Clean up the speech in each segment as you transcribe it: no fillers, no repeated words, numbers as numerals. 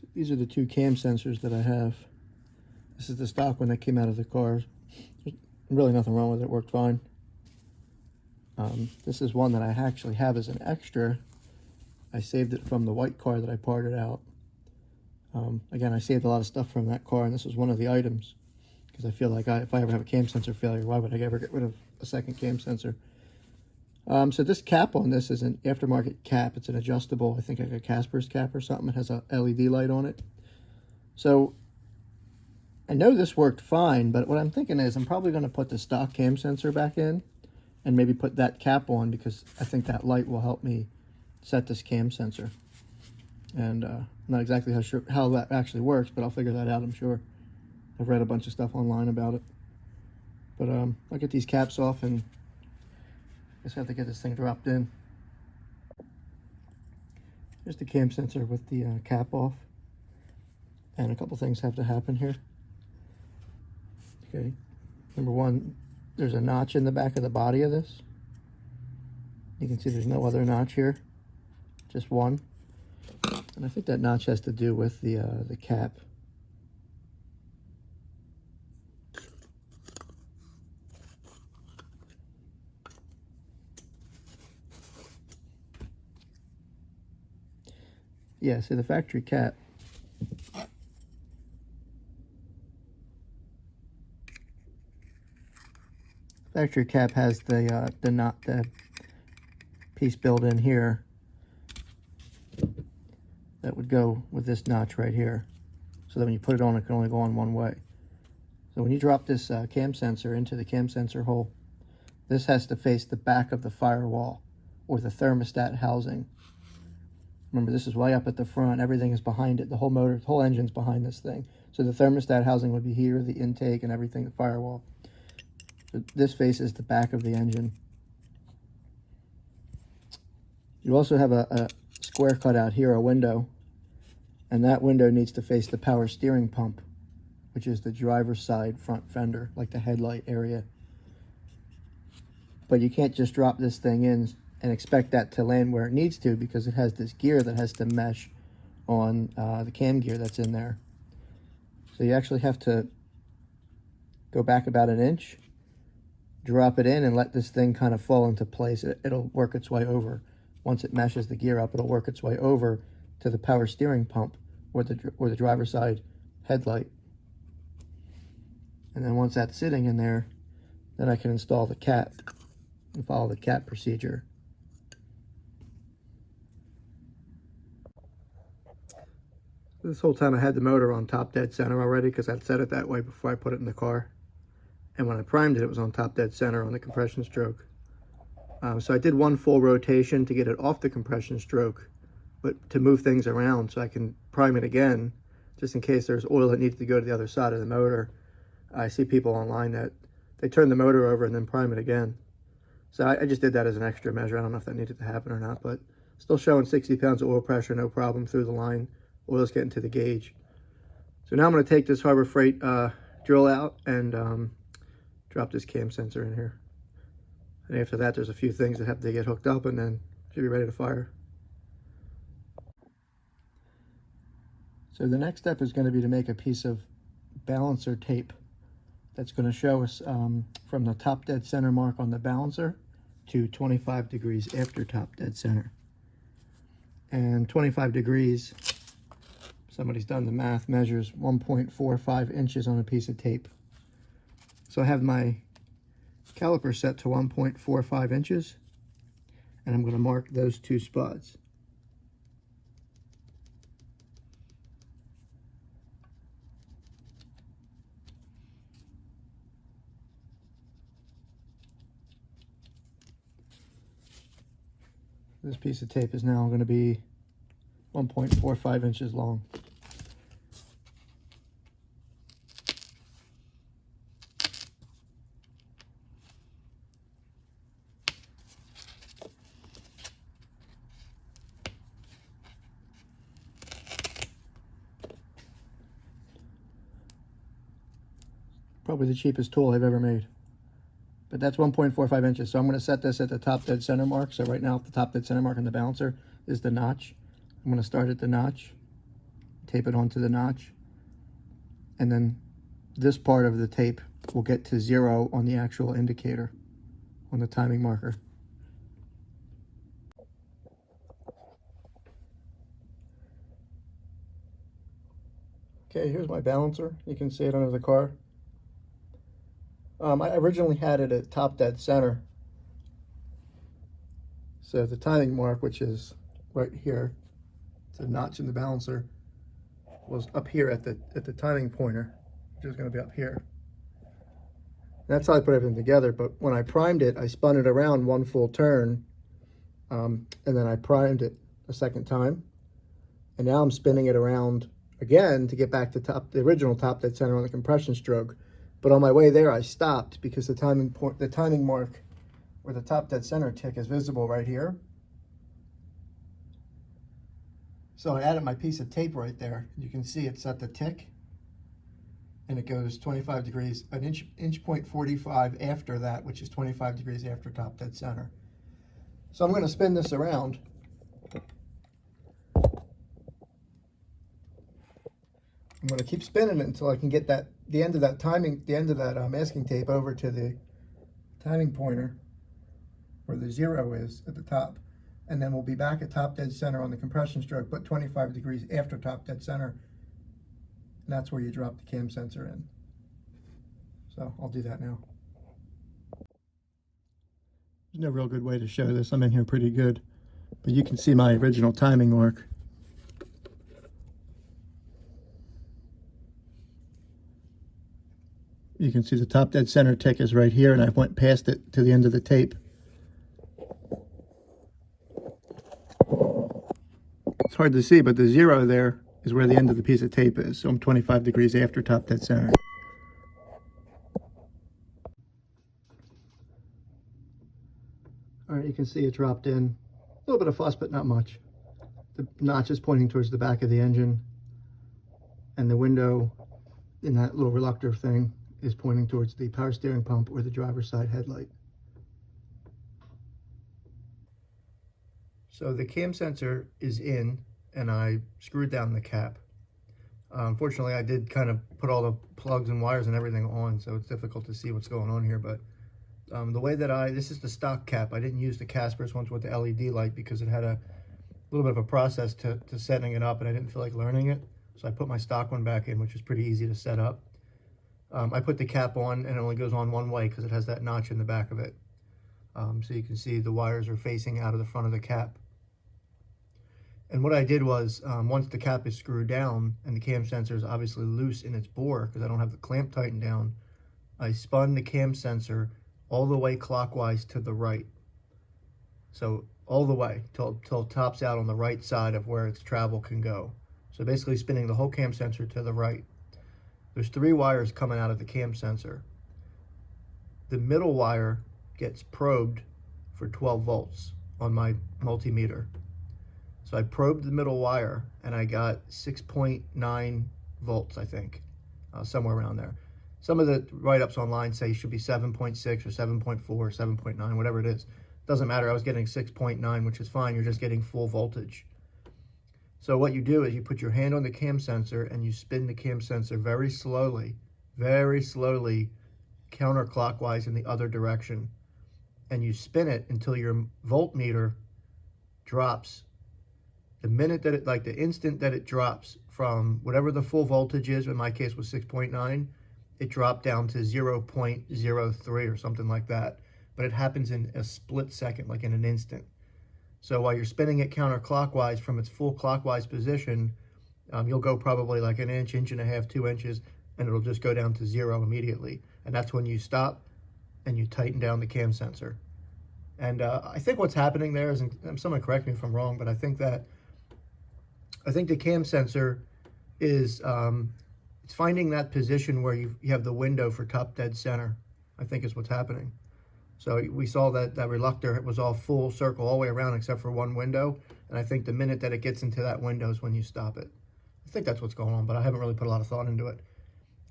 So these are the two cam sensors that I have. This is the stock one that came out of the car. There's really nothing wrong with it. It worked fine. This is one that I actually have as an extra. I saved it from the white car that I parted out. Again, I saved a lot of stuff from that car, and this was one of the items. Because I feel like if I ever have a cam sensor failure, why would I ever get rid of a second cam sensor? So this cap on this is an aftermarket cap. It's an adjustable, I think like a Casper's cap or something. It has a LED light on it. So I know this worked fine, but what I'm thinking is I'm probably going to put the stock cam sensor back in and maybe put that cap on, because I think that light will help me set this cam sensor. And I'm not exactly sure how that actually works, but I'll figure that out, I'm sure. I've read a bunch of stuff online about it. But I'll get these caps off, and I just have to get this thing dropped in. Here's the cam sensor with the cap off. And a couple things have to happen here. Okay, number one, there's a notch in the back of the body of this. You can see there's no other notch here, just one. And I think that notch has to do with the cap. Yeah, see the factory cap. Factory cap has the piece built in here that would go with this notch right here, so that when you put it on, it can only go on one way. So when you drop this cam sensor into the cam sensor hole, this has to face the back of the firewall or the thermostat housing. Remember, this is way up at the front. Everything is behind it. The whole motor, the whole engine's behind this thing. So the thermostat housing would be here, the intake and everything, the firewall. So this faces the back of the engine. You also have a square cut out here, a window, and that window needs to face the power steering pump, which is the driver's side front fender, like the headlight area. But you can't just drop this thing in and expect that to land where it needs to, because it has this gear that has to mesh on the cam gear that's in there. So you actually have to go back about an inch, drop it in, and let this thing kind of fall into place. It'll work its way over. Once it meshes the gear up, it'll work its way over to the power steering pump or the driver's side headlight. And then once that's sitting in there, then I can install the cap and follow the cap procedure. This whole time I had the motor on top dead center already, because I'd set it that way before I put it in the car. And when I primed it, it was on top dead center on the compression stroke. So I did one full rotation to get it off the compression stroke, but to move things around so I can prime it again, just in case there's oil that needs to go to the other side of the motor. I see people online that they turn the motor over and then prime it again. So I just did that as an extra measure. I don't know if that needed to happen or not, but still showing 60 pounds of oil pressure, no problem through the line. Oil's getting to the gauge. So now I'm going to take this Harbor Freight drill out and drop this cam sensor in here. And after that, there's a few things that have to get hooked up, and then should be ready to fire. So the next step is going to be to make a piece of balancer tape that's going to show us from the top dead center mark on the balancer to 25 degrees after top dead center. And 25 degrees, somebody's done the math, measures 1.45 inches on a piece of tape. So I have my caliper set to 1.45 inches, and I'm going to mark those two spots. This piece of tape is now going to be 1.45 inches long. Probably the cheapest tool I've ever made. But that's 1.45 inches. So I'm going to set this at the top dead center mark. So right now, the top dead center mark on the balancer is the notch. I'm going to start at the notch, tape it onto the notch. And then this part of the tape will get to 0 on the actual indicator, on the timing marker. Okay, here's my balancer. You can see it under the car. I originally had it at top dead center. So the timing mark, which is right here, it's a notch in the balancer, was up here at the timing pointer, which is going to be up here. That's how I put everything together. But when I primed it, I spun it around one full turn, and then I primed it a second time, and now I'm spinning it around again to get back to the original top dead center on the compression stroke. But on my way there, I stopped because the timing mark where the top dead center tick is visible right here. So I added my piece of tape right there. You can see it's at the tick, and it goes 25 degrees, an inch point 45 after that, which is 25 degrees after top dead center. So I'm going to spin this around. I'm going to keep spinning it until I can get the end of that masking tape over to the timing pointer where the 0 is at the top. And then we'll be back at top dead center on the compression stroke, but 25 degrees after top dead center. And that's where you drop the cam sensor in. So I'll do that now. There's no real good way to show this. I'm in here pretty good. But you can see my original timing mark. You can see the top dead center tick is right here, and I went past it to the end of the tape. It's hard to see, but the 0 there is where the end of the piece of tape is. So I'm 25 degrees after top dead center. All right, you can see it dropped in. A little bit of fuss, but not much. The notch is pointing towards the back of the engine, and the window in that little reluctor thing is pointing towards the power steering pump or the driver's side headlight. So the cam sensor is in, and I screwed down the cap. Unfortunately, I did kind of put all the plugs and wires and everything on, so it's difficult to see what's going on here. But the way that this is the stock cap. I didn't use the Casper's ones with the LED light because it had a little bit of a process to setting it up, and I didn't feel like learning it. So I put my stock one back in, which is pretty easy to set up. I put the cap on, and it only goes on one way because it has that notch in the back of it. So you can see the wires are facing out of the front of the cap. And what I did was, once the cap is screwed down and the cam sensor is obviously loose in its bore because I don't have the clamp tightened down, I spun the cam sensor all the way clockwise to the right. So all the way till it tops out on the right side of where its travel can go. So basically spinning the whole cam sensor to the right. There's 3 wires coming out of the cam sensor. The middle wire gets probed for 12 volts on my multimeter. So I probed the middle wire and I got 6.9 volts, I think, somewhere around there. Some of the write-ups online say it should be 7.6 or 7.4 or 7.9, whatever it is. Doesn't matter, I was getting 6.9, which is fine, you're just getting full voltage. So what you do is you put your hand on the cam sensor and you spin the cam sensor very slowly counterclockwise in the other direction. And you spin it until your voltmeter drops. The minute that the instant that it drops from whatever the full voltage is, in my case was 6.9, it dropped down to 0.03 or something like that. But it happens in a split second, like in an instant. So while you're spinning it counterclockwise from its full clockwise position, you'll go probably like an inch, inch and a half, 2 inches, and it'll just go down to 0 immediately. And that's when you stop and you tighten down the cam sensor. And I think what's happening there is, and someone correct me if I'm wrong, but I think the cam sensor is it's finding that position where you have the window for top dead center, I think is what's happening. So we saw that reluctor was all full circle all the way around except for one window. And I think the minute that it gets into that window is when you stop it. I think that's what's going on, but I haven't really put a lot of thought into it.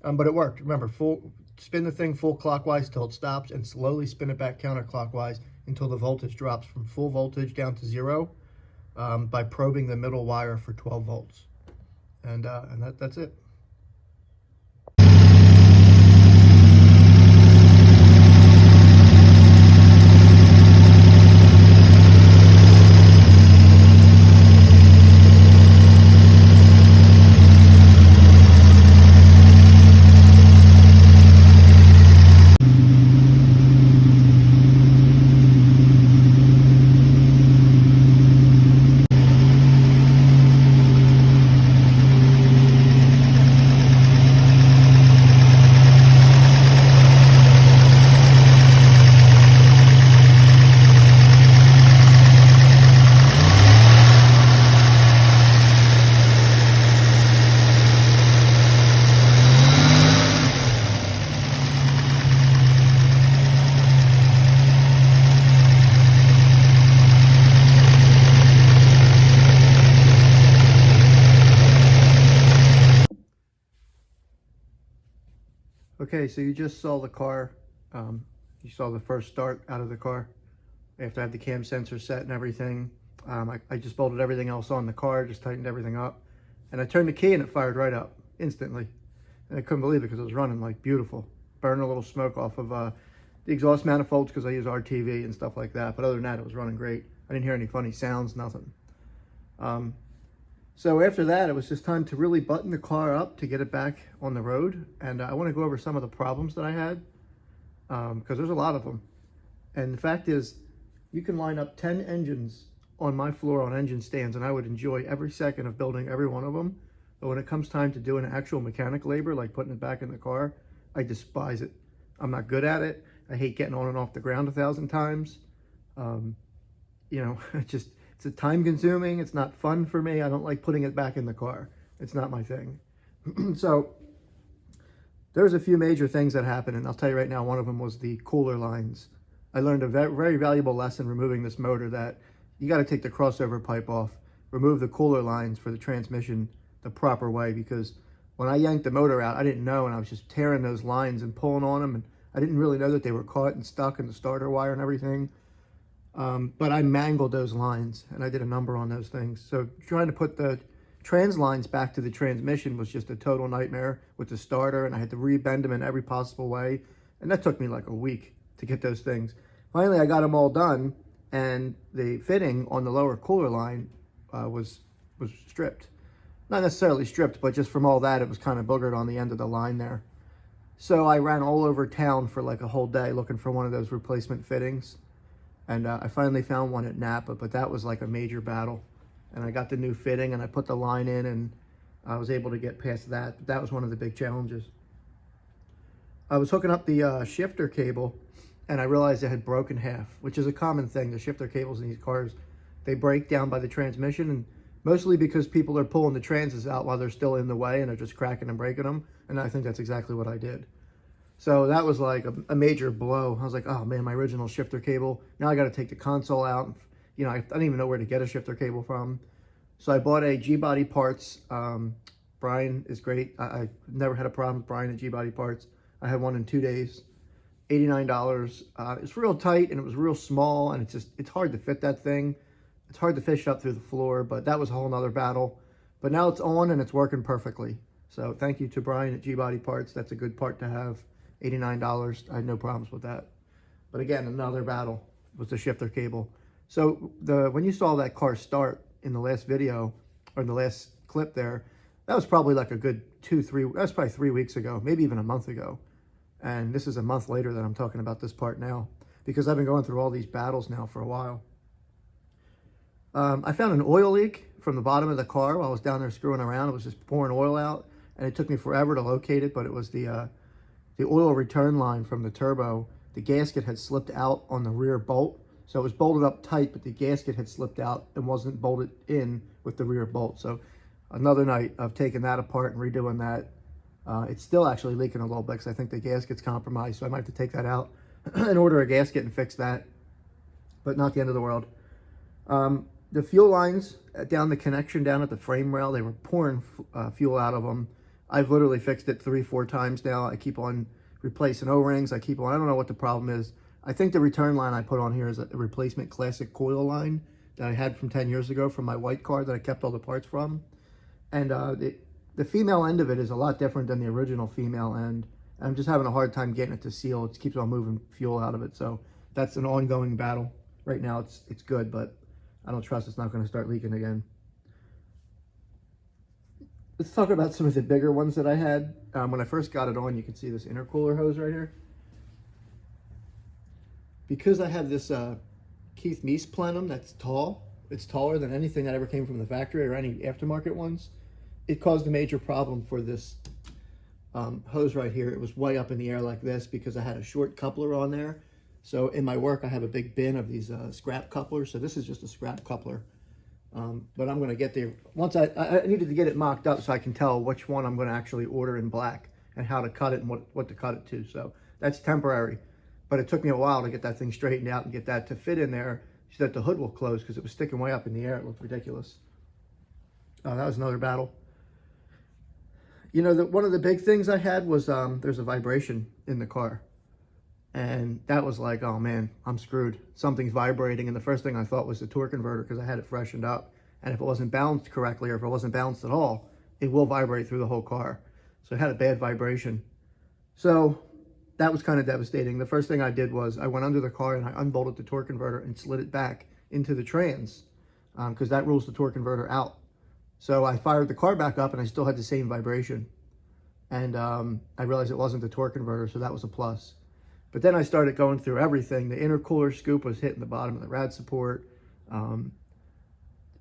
But it worked. Remember, spin the thing full clockwise till it stops and slowly spin it back counterclockwise until the voltage drops from full voltage down to 0 by probing the middle wire for 12 volts. and that's it. Okay, so you just saw the car. You saw the first start out of the car. After I had the cam sensor set and everything, I just bolted everything else on the car, just tightened everything up. And I turned the key and it fired right up instantly. And I couldn't believe it because it was running like beautiful. Burned a little smoke off of the exhaust manifolds because I use RTV and stuff like that. But other than that, it was running great. I didn't hear any funny sounds, nothing. So after that, it was just time to really button the car up to get it back on the road. And I want to go over some of the problems that I had because there's a lot of them. And the fact is, you can line up 10 engines on my floor on engine stands and I would enjoy every second of building every one of them. But when it comes time to doing actual mechanic labor, like putting it back in the car, I despise it. I'm not good at it. I hate getting on and off the ground 1,000 times. It's a time consuming. It's not fun for me. I don't like putting it back in the car. It's not my thing. So there's a few major things that happened, and I'll tell you right now, one of them was the cooler lines. I learned a very valuable lesson removing this motor, that you got to take the crossover pipe off, remove the cooler lines for the transmission the proper way, because when I yanked the motor out, I didn't know, and I was just tearing those lines and pulling on them, and I didn't really know that they were caught and stuck in the starter wire and everything. But I mangled those lines, and I did a number on those things. So trying to put the trans lines back to the transmission was just a total nightmare with the starter, and I had to rebend them in every possible way, and that took me like a week to get those things. Finally, I got them all done, and the fitting on the lower cooler line was stripped. Not necessarily stripped, but just from all that, it was kind of boogered on the end of the line there. So I ran all over town for like a whole day looking for one of those replacement fittings. And I finally found one at Napa, but that was like a major battle. And I got the new fitting and I put the line in, and I was able to get past that. But that was one of the big challenges. I was hooking up the shifter cable, and I realized it had broken half, which is a common thing. The shifter cables in these cars, they break down by the transmission, and mostly because people are pulling the transes out while they're still in the way and they're just cracking and breaking them. And I think that's exactly what I did. So that was like a major blow. I was like, oh man, my original shifter cable. Now I got to take the console out. You know, I don't even know where to get a shifter cable from. So I bought a G-Body Parts. Brian is great. I never had a problem with Brian at G-Body Parts. I had one in 2 days, $89. It's real tight and it was real small, and it's hard to fit that thing. It's hard to fish up through the floor, but that was a whole nother battle. But now it's on and it's working perfectly. So thank you to Brian at G-Body Parts. That's a good part to have. $89. I had no problems with that. But again, another battle was the shifter cable. So when you saw that car start in the last video, or in the last clip there, that was probably like a good that was probably 3 weeks ago, maybe even a month ago. And this is a month later that I'm talking about this part now, because I've been going through all these battles now for a while. I found an oil leak from the bottom of the car while I was down there screwing around. It was just pouring oil out, and it took me forever to locate it, but it was the oil return line from the turbo. The gasket had slipped out on the rear bolt, so it was bolted up tight, but the gasket had slipped out and wasn't bolted in with the rear bolt. So another night of taking that apart and redoing that. It's still actually leaking a little bit because I think the gasket's compromised, so I might have to take that out and order a gasket and fix that, but not the end of the world. The fuel lines down the connection down at the frame rail, they were pouring fuel out of them. I've literally fixed it 3-4 times now. I keep on replacing O-rings. I don't know what the problem is. I think the return line I put on here is a replacement classic coil line that I had from 10 years ago from my white car that I kept all the parts from. And The female end of it is a lot different than the original female end. I'm just having a hard time getting it to seal. It keeps on moving fuel out of it. So that's an ongoing battle. Right now it's good, but I don't trust it's not going to start leaking again. Let's talk about some of the bigger ones that I had. When I first got it on, you can see this intercooler hose right here. Because I have this Keith Meese plenum that's tall, it's taller than anything that ever came from the factory or any aftermarket ones. It caused a major problem for this hose right here. It was way up in the air like this because I had a short coupler on there. So in my work, I have a big bin of these scrap couplers. So this is just a scrap coupler. But I'm going to get there. Once I needed to get it mocked up so I can tell which one I'm going to actually order in black and how to cut it and what to cut it to. So that's temporary. But it took me a while to get that thing straightened out and get that to fit in there so that the hood will close because it was sticking way up in the air. It looked ridiculous. That was another battle. You know, one of the big things I had was there's a vibration in the car. And that was like, oh man, I'm screwed. Something's vibrating. And the first thing I thought was the torque converter because I had it freshened up. And if it wasn't balanced correctly or if it wasn't balanced at all, it will vibrate through the whole car. So it had a bad vibration. So that was kind of devastating. The first thing I did was I went under the car and I unbolted the torque converter and slid it back into the trans because that rules the torque converter out. So I fired the car back up and I still had the same vibration. And I realized it wasn't the torque converter, so that was a plus. But then I started going through everything. The intercooler scoop was hitting the bottom of the rad support. Man,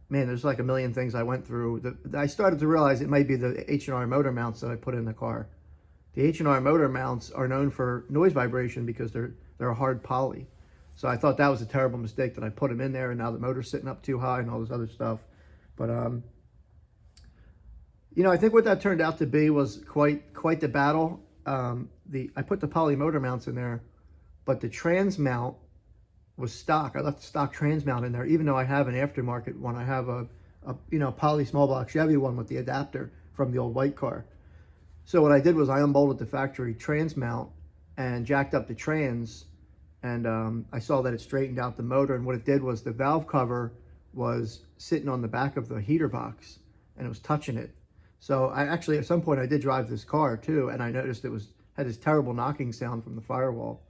there's like a million things I went through. I started to realize it might be the H&R motor mounts that I put in the car. The H&R motor mounts are known for noise vibration because they're a hard poly. So I thought that was a terrible mistake that I put them in there, and now the motor's sitting up too high and all this other stuff. But you know, I think what that turned out to be was quite the battle. I put the poly motor mounts in there, but the trans mount was stock. I left the stock trans mount in there, even though I have an aftermarket one. I have a poly small block Chevy one with the adapter from the old white car. So what I did was I unbolted the factory trans mount and jacked up the trans, and I saw that it straightened out the motor. And what it did was the valve cover was sitting on the back of the heater box, and it was touching it. So I actually, at some point, I did drive this car too, and I noticed it had this terrible knocking sound from the firewall.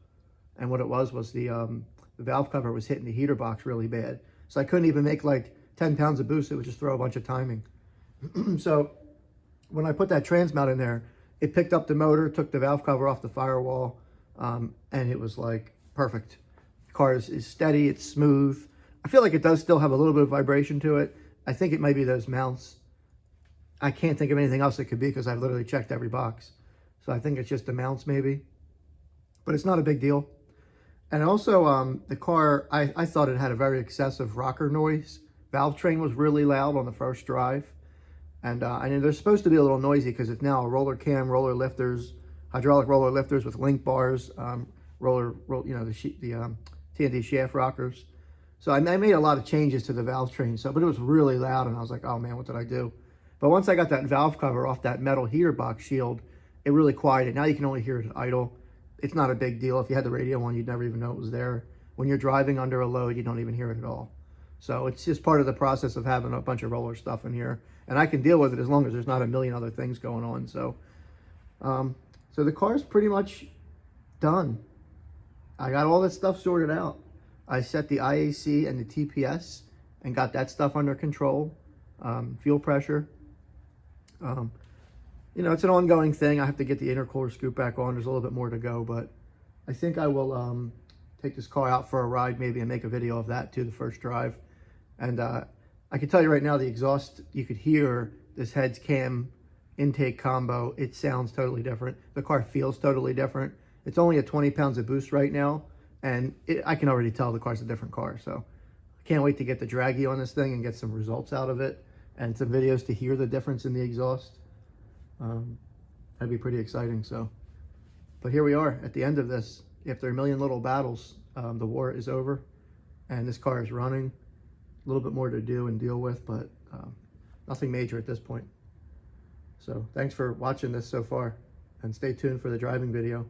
And what it was the valve cover was hitting the heater box really bad. So I couldn't even make like 10 pounds of boost. It would just throw a bunch of timing. So when I put that trans mount in there, it picked up the motor, took the valve cover off the firewall, and it was like perfect. The car is steady, it's smooth. I feel like it does still have a little bit of vibration to it. I think it might be those mounts. I can't think of anything else it could be because I've literally checked every box. So I think it's just the mounts maybe, but it's not a big deal. And also the car, I thought it had a very excessive rocker noise. Valve train was really loud on the first drive. And I mean, they're supposed to be a little noisy because it's now a roller cam, roller lifters, hydraulic roller lifters with link bars, the TNT shaft rockers. So I made a lot of changes to the valve train. But it was really loud and I was like, oh man, what did I do? But once I got that valve cover off that metal heater box shield, it really quieted. Now you can only hear it idle. It's not a big deal. If you had the radio on, you'd never even know it was there. When you're driving under a load, you don't even hear it at all. So it's just part of the process of having a bunch of roller stuff in here. And I can deal with it as long as there's not a million other things going on. So, so the car's pretty much done. I got all this stuff sorted out. I set the IAC and the TPS and got that stuff under control. Fuel pressure. You know, it's an ongoing thing. I have to get the intercooler scoop back on. There's a little bit more to go, but I think I will take this car out for a ride maybe and make a video of that too, the first drive. And I can tell you right now, the exhaust, you could hear this heads cam intake combo. It sounds totally different. The car feels totally different. It's only at 20 pounds of boost right now, and I can already tell the car's a different car. So I can't wait to get the draggy on this thing and get some results out of it and some videos to hear the difference in the exhaust. That'd be pretty exciting. So, but here we are at the end of this. After a million little battles, the war is over and this car is running. A little bit more to do and deal with, but nothing major at this point. So thanks for watching this so far, and stay tuned for the driving video.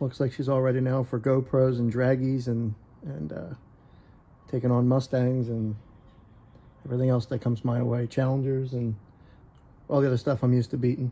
looks like she's all ready now for GoPros and draggies and taking on Mustangs and everything else that comes my way, Challengers and all the other stuff I'm used to beating.